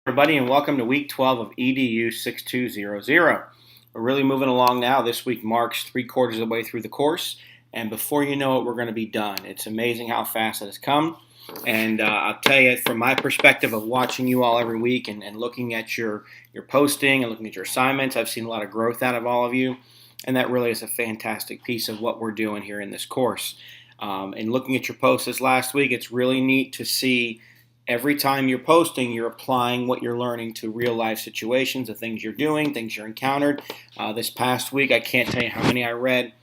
Everybody, and welcome to week 12 of EDU6200. We're really moving along now. This week marks 3/4 of the way through the course, and before you know it, we're going to be done. It's amazing how fast it has come, and I'll tell you from my perspective of watching you all every week and looking at your posting and looking at your assignments, I've seen a lot of growth out of all of you, and that really is a fantastic piece of what we're doing here in this course. And looking at your posts this last week, it's really neat to see every time you're posting, you're applying what you're learning to real life situations, the things you're doing, things you're encountered. This past week, I can't tell you how many I read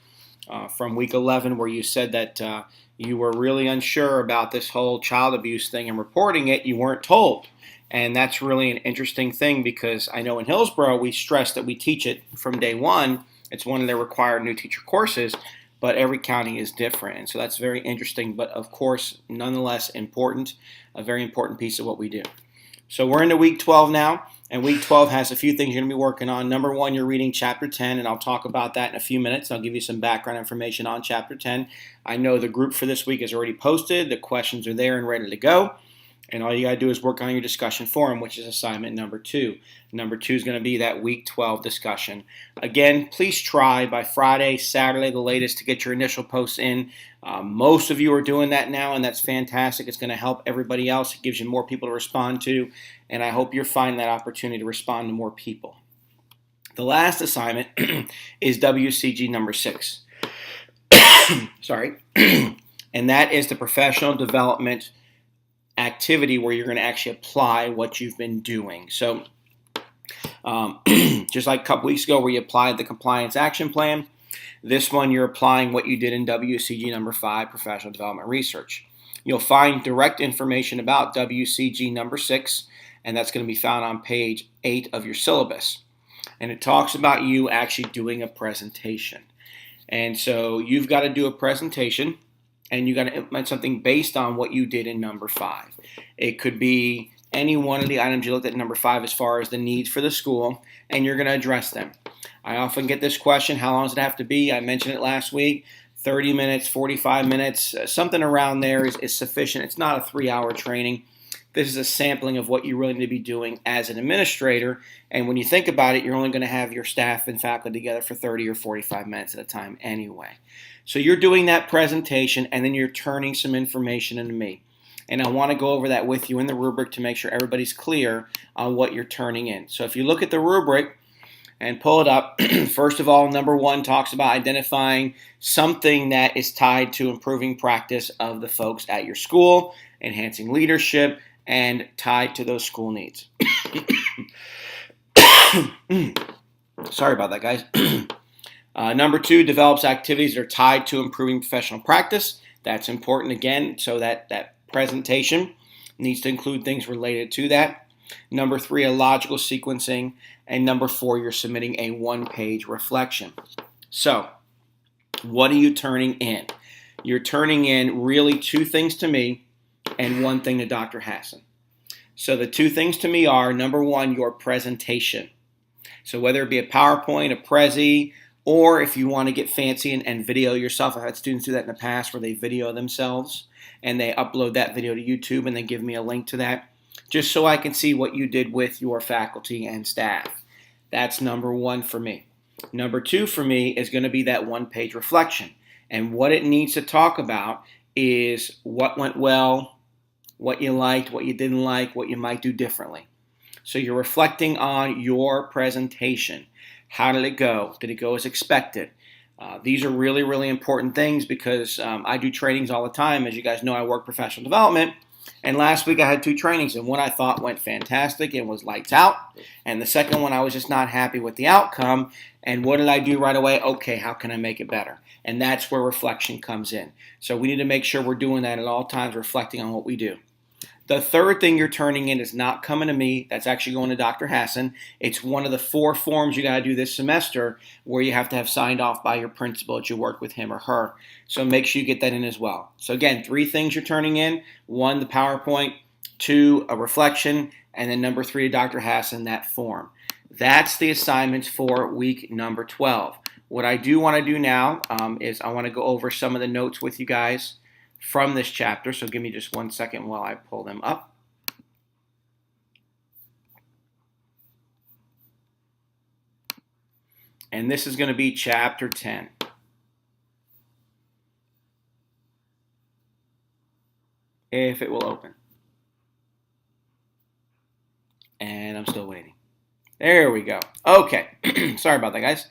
from week 11 where you said that you were really unsure about this whole child abuse thing and reporting it, you weren't told. And that's really an interesting thing because I know in Hillsborough, we stress that we teach it from day one. It's one of their required new teacher courses, but every county is different. And so that's very interesting, but of course, nonetheless important, a very important piece of what we do. So we're into week 12 now, and week 12 has a few things you're going to be working on. Number one, you're reading chapter 10, and I'll talk about that in a few minutes. I'll give you some background information on chapter 10. I know the group for this week is already posted. The questions are there and ready to go. And all you got to do is work on your discussion forum, which is assignment number 2. Number 2 is going to be that week 12 discussion. Again, please try by Friday, Saturday, the latest, to get your initial posts in. Most of you are doing that now, and that's fantastic. It's going to help everybody else. It gives you more people to respond to, and I hope you're finding that opportunity to respond to more people. The last assignment is WCG number 6. Sorry. And that is the professional development activity where you're going to actually apply what you've been doing. So just like a couple weeks ago where you applied the compliance action plan, this one you're applying what you did in WCG number 5, professional development research. You'll find direct information about WCG number 6, and that's going to be found on page 8 of your syllabus. And it talks about you actually doing a presentation. And so you've got to do a presentation, and you got to implement something based on what you did in number 5. It could be any one of the items you looked at in number 5 as far as the needs for the school, and you're going to address them. I often get this question, how long does it have to be? I mentioned it last week. 30 minutes, 45 minutes, something around there is sufficient. It's not a 3-hour training. This is a sampling of what you really need to be doing as an administrator. And when you think about it, you're only going to have your staff and faculty together for 30 or 45 minutes at a time anyway. So you're doing that presentation, and then you're turning some information into me. And I want to go over that with you in the rubric to make sure everybody's clear on what you're turning in. So if you look at the rubric and pull it up, first of all, number 1 talks about identifying something that is tied to improving practice of the folks at your school, enhancing leadership, and tied to those school needs. Sorry about that, guys. Number 2 develops activities that are tied to improving professional practice. That's important again, so that presentation needs to include things related to that. Number 3, a logical sequencing. And number 4, you're submitting a 1-page reflection. So, what are you turning in? You're turning in really 2 things to me and 1 thing to Dr. Hassan. So the 2 things to me are, number 1, your presentation. So whether it be a PowerPoint, a Prezi, or if you want to get fancy and video yourself. I've had students do that in the past where they video themselves and they upload that video to YouTube and they give me a link to that just so I can see what you did with your faculty and staff. That's number 1 for me. Number 2 for me is going to be that 1-page reflection. And what it needs to talk about is what went well, what you liked, what you didn't like, what you might do differently. So you're reflecting on your presentation. How did it go? Did it go as expected? These are really, really important things because I do trainings all the time. As you guys know, I work professional development. And last week I had 2 trainings, and one I thought went fantastic and was lights out. And the second one I was just not happy with the outcome. And what did I do right away? Okay, how can I make it better? And that's where reflection comes in. So we need to make sure we're doing that at all times, reflecting on what we do. The third thing you're turning in is not coming to me. That's actually going to Dr. Hassan. It's one of the 4 forms you got to do this semester where you have to have signed off by your principal that you work with him or her. So make sure you get that in as well. So again, 3 things you're turning in. 1, the PowerPoint. 2, a reflection. And then number 3, to Dr. Hassan, that form. That's the assignments for week number 12. What I do want to do now is I want to go over some of the notes with you guys from this chapter. So give me just 1 second while I pull them up. And this is going to be Chapter 10. If it will open. And I'm still waiting. There we go. Okay. Sorry about that, guys.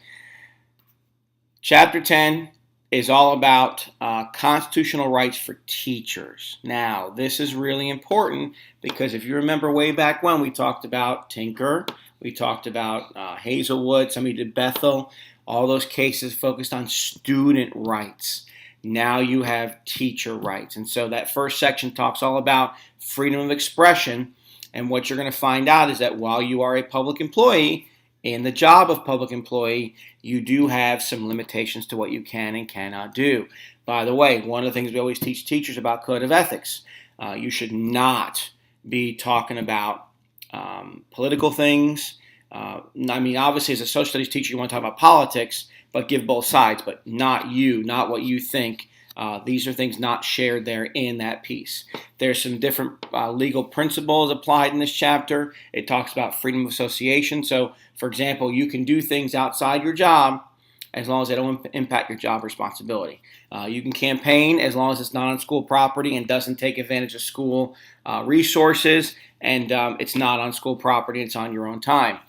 Chapter 10 is all about constitutional rights for teachers. Now, this is really important because if you remember way back when, we talked about Tinker, we talked about Hazelwood, somebody did Bethel, all those cases focused on student rights. Now you have teacher rights. And so that first section talks all about freedom of expression. And what you're going to find out is that while you are a public employee, in the job of public employee, you do have some limitations to what you can and cannot do. By the way, one of the things we always teach teachers about code of ethics, you should not be talking about political things. I mean, obviously, as a social studies teacher, you want to talk about politics, but give both sides, but not you, not what you think. These are things not shared there in that piece. There's some different legal principles applied in this chapter. It talks about freedom of association. So, for example, you can do things outside your job as long as they don't impact your job responsibility. You can campaign as long as it's not on school property and doesn't take advantage of school resources, and it's not on school property, it's on your own time.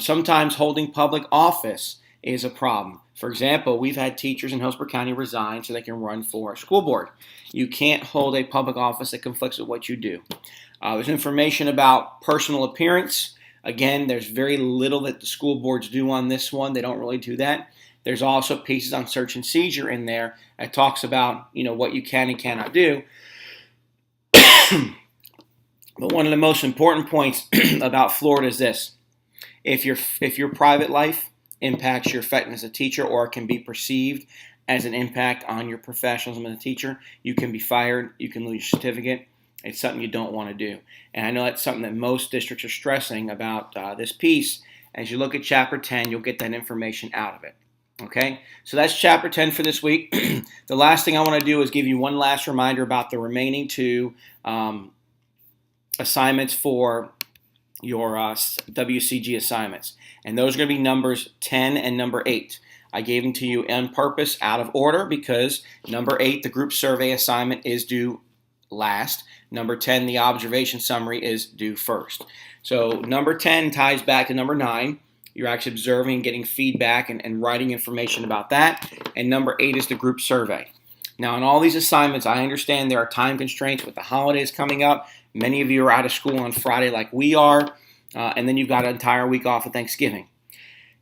Sometimes holding public office is a problem. For example, we've had teachers in Hillsborough County resign so they can run for a school board. You can't hold a public office that conflicts with what you do. There's information about personal appearance. Again, there's very little that the school boards do on this one. They don't really do that. There's also pieces on search and seizure in there that talks about, what you can and cannot do. But one of the most important points about Florida is this. If your private life impacts your effectiveness as a teacher, or it can be perceived as an impact on your professionalism as a teacher, you can be fired, you can lose your certificate. It's something you don't want to do. And I know that's something that most districts are stressing about this piece. As you look at Chapter 10, you'll get that information out of it. Okay, so that's Chapter 10 for this week. The last thing I want to do is give you one last reminder about the remaining two assignments for your WCG assignments. And those are going to be numbers 10 and number 8. I gave them to you on purpose out of order because number 8, the group survey assignment, is due last. Number 10, the observation summary, is due first. So number 10 ties back to number 9. You're actually observing, getting feedback, and writing information about that. And number 8 is the group survey. Now, in all these assignments, I understand there are time constraints with the holidays coming up. Many of you are out of school on Friday like we are, and then you've got an entire week off of Thanksgiving.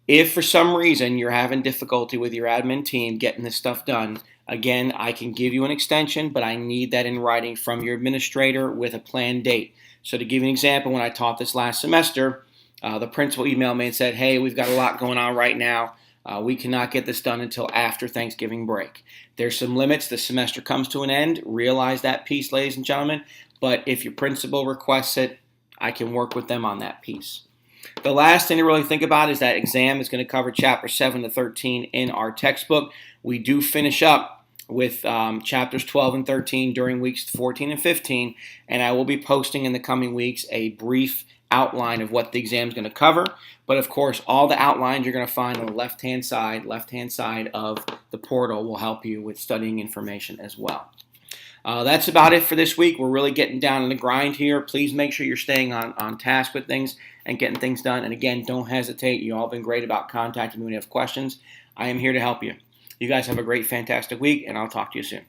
If for some reason you're having difficulty with your admin team getting this stuff done, again, I can give you an extension, but I need that in writing from your administrator with a planned date. So to give you an example, when I taught this last semester, the principal emailed me and said, hey, we've got a lot going on right now. We cannot get this done until after Thanksgiving break. There's some limits. The semester comes to an end. Realize that piece, ladies and gentlemen. But if your principal requests it, I can work with them on that piece. The last thing to really think about is that exam is going to cover Chapter 7 to 13 in our textbook. We do finish up with Chapters 12 and 13 during weeks 14 and 15, and I will be posting in the coming weeks a brief outline of what the exam is going to cover. But of course, all the outlines you're going to find on the left-hand side of the portal will help you with studying information as well. That's about it for this week. We're really getting down in the grind here. Please make sure you're staying on task with things and getting things done. And again, don't hesitate. You all have been great about contacting me when you have questions. I am here to help you. You guys have a great, fantastic week, and I'll talk to you soon.